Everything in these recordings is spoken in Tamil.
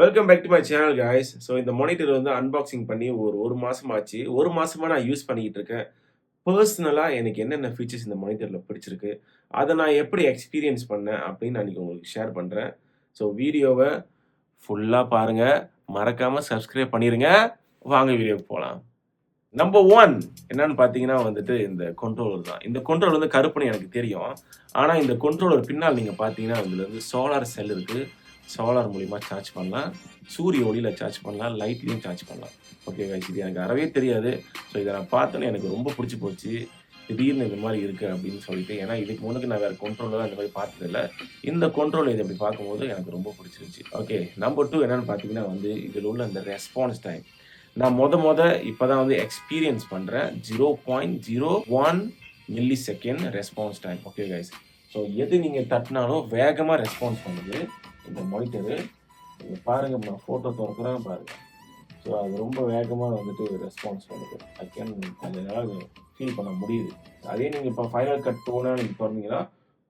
Welcome back to my channel guys. So இந்த மானிட்டர் வந்து அன்பாக்சிங் பண்ணி ஒரு மாசம் ஆச்சு. 1 மாசமா நான் யூஸ் பண்ணிக்கிட்டு இருக்கேன். பெர்சனலா எனக்கு என்னென்ன ஃபீச்சர்ஸ் இந்த மானிட்டர்ல பிடிச்சிருக்கு, அத நான் எப்படி எக்ஸ்பீரியன்ஸ் பண்ணேன் அப்படின்னு நான் இன்னைக்கு உங்களுக்கு ஷேர் பண்றேன். ஸோ வீடியோவ ஃபுல்லா பாருங்க. மறக்காம சப்ஸ்கிரைப் பண்ணிருங்க. வாங்க வீடியோக்கு போலாம். நம்பர் 1 என்னன்னு பார்த்தீங்கன்னா வந்துட்டு இந்த கண்ட்ரோலர் தான். இந்த கண்ட்ரோலர் வந்து கருப்புன்னு எனக்கு தெரியும். ஆனா இந்த கண்ட்ரோலர் பின்னால் நீங்க பார்த்தீங்கன்னா, இதுல வந்து சோலார் செல் இருக்கு. சோலார் மூலியமா சார்ஜ் பண்ணலாம். சூரிய ஒளியில சார்ஜ் பண்ணலாம். லைட்லயும் சார்ஜ் பண்ணலாம். ஓகே கைஸ், இது எனக்கு அறவே தெரியாது. ஸோ இத நான் பார்த்தோனே எனக்கு ரொம்ப புடிச்சு போச்சு. திடீர்னு இந்த மாரி இருக்கு அப்படின்னு சொல்லிட்டு. ஏன்னா இதுக்கு முன்னுக்கு நான் வேற கண்ட்ரோலர் இந்த மாரி பார்த்ததில்ல. இந்த கண்ட்ரோல் இத இப்படி பார்க்கும்போது எனக்கு ரொம்ப புடிச்சிருந்துச்சு. ஓகே, நம்பர் 2 என்னன்னு பார்த்தீங்கன்னா வந்து, இதில உள்ள இந்த ரெஸ்பான்ஸ் டைம். நான் இப்பதான் வந்து எக்ஸ்பீரியன்ஸ் பண்றேன். 0.01 milli second response time. Okay guys. So எது நீங்க தட்டினாலும் வேகமா ரெஸ்பான்ஸ் பண்ணுது இந்த மானிட்டரு. நீங்க பாருங்க, நான் ஃபோட்டோ தொறக்குறேன் பாருங்க. ஸோ அது ரொம்ப வேகமா வந்துட்டு ரெஸ்பான்ஸ் பண்ணுது. அதனால ஃபீல் பண்ண முடியுது. அதே நீங்க இப்போ ஃபைனல் கட் 2னா நீங்க தொறந்தீங்கன்னா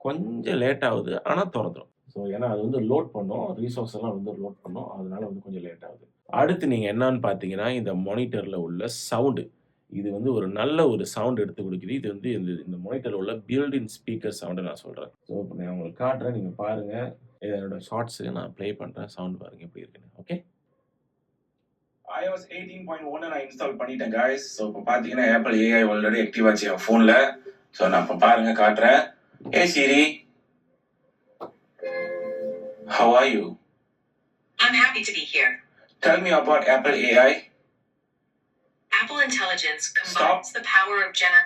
கொஞ்சம் லேட் ஆகுது. ஆனா தொறந்துரும். ஸோ ஏன்னா அது வந்து லோட் பண்ணும். ரிசோர்ஸ் எல்லாம் வந்து லோட் பண்ணும். அதனால வந்து கொஞ்சம் லேட் ஆகுது. அடுத்து நீங்க என்னன்னு பார்த்தீங்கன்னா, இந்த மானிட்டர்ல உள்ள சவுண்டு. இது வந்து ஒரு நல்ல ஒரு சவுண்ட் எடுத்து குடுக்குது. இது வந்து இந்த மானிட்டர்ல உள்ள பில்ட் இன் ஸ்பீக்கர் சவுண்ட நான் சொல்றேன். ஸோ இப்ப நான் உங்களுக்கு காட்டுறேன். நீங்க பாருங்க. என்னோட ஷார்ட்ஸ் நான் ப்ளே பண்றேன். சவுண்ட் பாருங்க எப்படி இருக்குன்னு. ஓகே. iOS 18.1 நான் இன்ஸ்டால் பண்ணிட்டேன் guys. ஸோ இப்போ பார்த்தீங்கன்னா Apple AI ஆல்ரெடி ஆக்டிவ் ஆச்சு என் ஃபோன்ல. ஸோ நான் இப்போ பாருங்க காட்டுறேன். Hey Siri, how are you? I'm happy to be here. Tell me about Apple AI. Apple Intelligence combines the power of Jenna.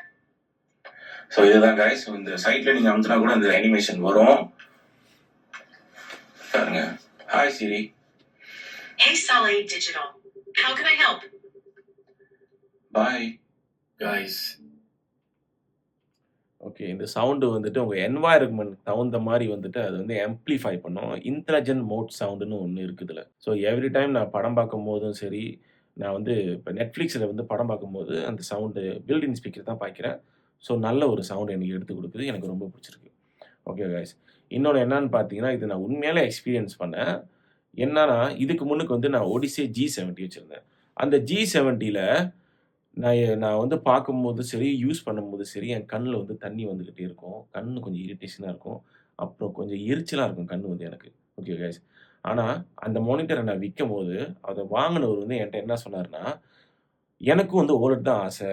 So இதுதான் guys. இந்த சைட்ல நீங்க அமுத்துனா கூட இந்த அனிமேஷன் வரும். பாருங்க. Hi Siri. Hey Solai Digital. How can I help? Bye guys. Okay, இந்த சவுண்டு வந்துட்டு உங்க என்வாயர்மென்ட் தகுந்த மாரி வந்துட்டு அது வந்து ஆம்பிளிஃபை பண்ணும். இன்டெலிஜென்ட் மோட் சவுண்டுன்னு ஒண்ணு இருக்கு இதுல. ஸோ எவ்ரி டைம் நான் படம் பார்க்கும்போதும் சரி, நான் வந்து இப்ப Netflixல வந்து படம் பார்க்கும்போது அந்த சவுண்டு பில்ட் இன் ஸ்பீக்கர் தான் பாய்க்கிறேன். ஸோ நல்ல ஒரு சவுண்ட் எனக்கு எடுத்து குடுக்குது. எனக்கு ரொம்ப பிடிச்சிருக்கு. Okay guys. இன்னொன்னு என்னன்னு பார்த்தீங்கன்னா, இது நான் உண்மையாலே எக்ஸ்பீரியன்ஸ் பண்ணேன். என்னன்னா, இதுக்கு முன்னுக்கு வந்து நான் Odyssey G70 வச்சிருந்தேன். அந்த G70ல நான் வந்து பார்க்கும்போது சரி, யூஸ் பண்ணும்போது சரி, என் கண்ல வந்து தண்ணி வந்துகிட்டே இருக்கும். கண்ணு கொஞ்சம் இரிட்டேஷனா இருக்கும். அப்புறம் கொஞ்சம் எரிச்சலா இருக்கும் கண்ணு வந்து எனக்கு. Okay guys. ஆனா, அந்த மானிட்டர நான் விக்கும்போது, அத வாங்குனவரு வந்து என்ட்ட என்ன சொன்னாருன்னா, "எனக்கும் வந்து OLED தான் ஆசை.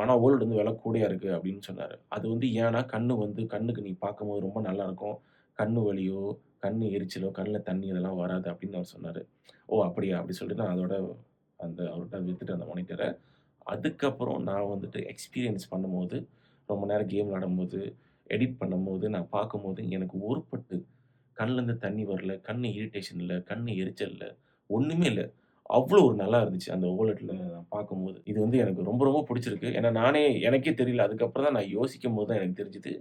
ஆனா OLED வந்து விலை கூடயா இருக்கு" அப்படின்னு சொன்னாரு. அது வந்து ஏன்னா, கண்ணுக்கு நீ பார்க்கும்போது ரொம்ப நல்லாருக்கும். கண்ணு வலியோ, கண்ணு எரிச்சலோ, கண்ல தண்ணி இதெல்லாம் வராது அப்படின்னு அவரு சொன்னாரு. "ஓ! அப்படியா?" அப்படி சொல்லிட்டு நான் அதோட அவர்ட்ட வித்துட்டேன் அந்த மானிட்டர. அதுக்கப்புறம் நான் வந்துட்டு எக்ஸ்பீரியன்ஸ் பண்ணும்போது, ரொம்ப நேரம் கேம் விளையாடும்போது, எடிட் பண்ணும்போது, நான் பார்க்கும்போது எனக்கு ஒரு பட்டு கண்லேருந்து தண்ணி வரல, கண்ணு இரிட்டேஷன் இல்ல, கண்ணு எரிச்சல் இல்ல, ஒண்ணுமே இல்ல. அவ்வளோ ஒரு நல்லா இருந்துச்சு அந்த OLEDல நான் பார்க்கும்போது. இது வந்து எனக்கு ரொம்ப ரொம்ப புடிச்சிருக்கு. ஏன்னா எனக்கே தெரியல. அதுக்கப்புறம் தான் நான் யோசிக்கும்போது தான் எனக்கு தெரிஞ்சது.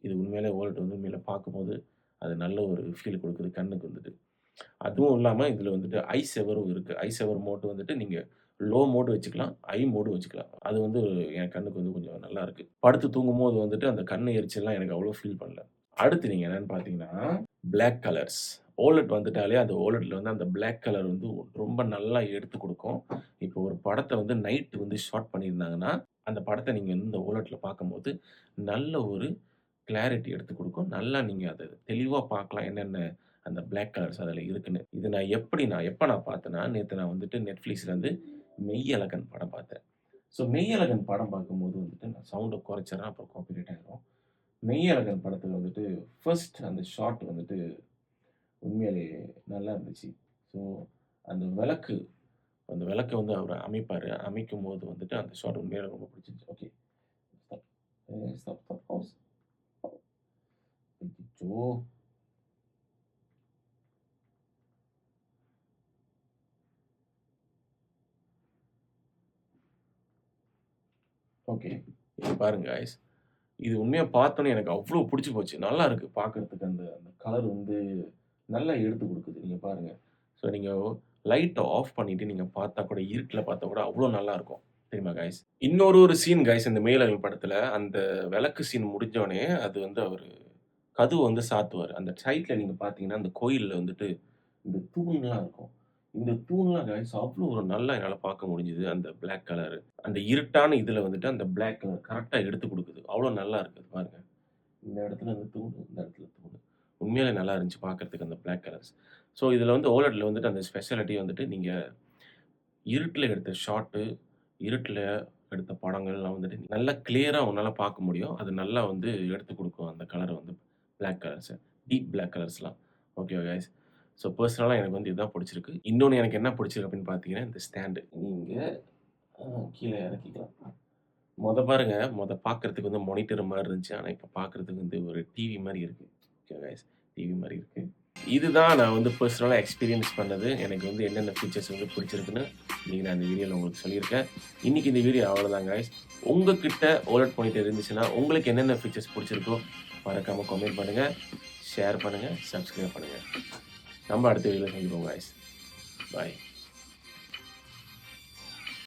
இது உண்மையிலே OLED வந்து உண்மையில பார்க்கும்போது, அது நல்ல ஒரு ஃபீல் குடுக்குது கண்ணுக்கு வந்துட்டு. அதுவும் இல்லாம இதுல வந்துட்டு ஐ செவரும் இருக்கு. ஐ செவர் மோட் வந்துட்டு நீங்க லோ மோடு வச்சுக்கலாம். ஐ மோடு வச்சுக்கலாம். அது வந்து என் கண்ணுக்கு வந்து கொஞ்சம் நல்லா இருக்கு. படுத்து தூங்கும்போது வந்துட்டு அந்த கண்ணு எரிச்சல்லாம் எனக்கு அவ்வளோ ஃபீல் பண்ணல. அடுத்து நீங்க என்னன்னு பார்த்தீங்கன்னா, பிளாக் கலர்ஸ். OLED வந்துட்டாலே அந்த OLEDல வந்து அந்த பிளாக் கலர் வந்து ரொம்ப நல்லா எடுத்து குடுக்கும். இப்போ ஒரு படத்த வந்து நைட் வந்து ஷாட் பண்ணியிருந்தாங்கன்னா, அந்த படத்த நீங்க இந்த OLEDல பார்க்கும்போது, நல்ல ஒரு கிளாரிட்டி எடுத்து குடுக்கும். நல்லா நீங்க அத தெளிவா பார்க்கலாம். என்னென்ன அந்த பிளாக் கலர்ஸ் அதில இருக்குன்னு. இது நான் எப்ப பார்த்தேன்னா, நேத்து நான் வந்துட்டு Netflixல வந்து மெய்யழகன் படம் பார்த்தேன். மெய்யழகன் படம் பார்க்கும்போது வந்துட்டு நான் சவுண்ட குறைச்சுர்றேன். அப்புறம் காப்பிரைட் ஆயிரும். மெய்யழகன் படத்துல வந்துட்டு ஃபர்ஸ்ட் அந்த ஷாட் வந்துட்டு உண்மையிலேயே நல்லா இருந்துச்சு. ஸோ அந்த அந்த விளக்க வந்து அவரு அமைப்பாரு. அமைக்கும்போது வந்துட்டு அந்த ஷாட் உண்மையிலே ரொம்ப பிடிச்சிருந்துச்சு. Okay. Stop. Stop, stop, boss. அச்சச்சோ! ஓகே. இது பாருங்க காய்ஸ். இது உண்மையா பார்த்தோனே எனக்கு அவ்ளோ புடிச்சு போச்சு. நல்லா இருக்கு பார்க்கறதுக்கு. அந்த அந்த கலர் வந்து நல்லா எடுத்து குடுக்குது. நீங்க பாருங்க. நீங்க லைட்ட ஆஃப் பண்ணிட்டு நீங்க பார்த்தா கூட, இருட்டுல பார்த்தா கூட அவ்ளோ நல்லா இருக்கும். தெரியுமா காய்ஸ்? ஒரு சீன் காய்ஸ் இந்த மேலழகன் படத்துல, அந்த விளக்கு சீன் முடிஞ்சோனே, அது வந்து அவரு கதவு வந்து சாத்துவாரு. அந்த சைட்ல நீங்க பார்த்தீங்கன்னா, அந்த கோயில்ல வந்துட்டு இந்த தூண்லாம் இருக்கும். இந்த தூண்லாம் கைஸ் அவ்ளோ ஒரு நல்லா என்னால பார்க்க முடிஞ்சது. அந்த பிளாக் கலரு. அந்த இருட்டான இதுல வந்துட்டு அந்த பிளாக் கலர் கரெக்ட்டா எடுத்துக் குடுக்குது. அவ்ளோ நல்லா இருக்கு பாருங்க. இந்த இடத்துல அந்த தூணு, இந்த இடத்துல தூணு. உண்மையிலே நல்லா இருந்துச்சு பார்க்கறதுக்கு அந்த பிளாக் கலர்ஸ். ஸோ இதுல வந்து OLEDல வந்துட்டு அந்த ஸ்பெஷாலிட்டி வந்துட்டு நீங்க இருட்டுல எடுத்த ஷாட்டு, இருட்டுல எடுத்த படங்கள்லாம் வந்துட்டு நல்லா கிளியரா உன்னால பார்க்க முடியும். அது நல்லா வந்து எடுத்துக் குடுக்கும் அந்த கலர வந்து பிளாக் கலர்ஸ. டீப் பிளாக் கலர்ஸ்லாம். ஓகேவா கைஸ்? ஸோ பெர்சனலா எனக்கு வந்து இதுதான் புடிச்சிருக்கு. இன்னொன்னு எனக்கு என்ன புடிச்சிருக்கு அப்படின்னு பார்த்தீங்கன்னா, இந்த ஸ்டாண்டு. நீங்க அ கீழ இறக்கிக்கலாம். பாருங்க, பார்க்கறதுக்கு வந்து மானிட்டர் மாரி இருந்துச்சு. ஆனா இப்ப பார்க்கறதுக்கு வந்து ஒரு டிவி மாரி இருக்கு. Okay guys. டிவி மாரி இருக்கு. இதுதான் நான் வந்து பெர்சனலா எக்ஸ்பீரியன்ஸ் பண்ணது. எனக்கு வந்து என்னென்ன ஃபீச்சர்ஸ் வந்து பிடிச்சிருக்குன்னு, இன்னைக்கு நான் இந்த வீடியோல உங்களுக்கு சொல்லியிருக்கேன். இன்னைக்கு இந்த வீடியோ அவ்வளோதான் காய்ஸ். உங்ககிட்ட OLED மானிட்டர் இருந்துச்சுன்னா, உங்களுக்கு என்னென்ன ஃபீச்சர்ஸ் பிடிச்சிருக்கோ, மறக்காம கமெண்ட் பண்ணுங்க, ஷேர் பண்ணுங்க, சப்ஸ்கிரைப் பண்ணுங்க. நம்ம அடுத்த வீடியோல சந்திப்போம் காய்ஸ். பாய்.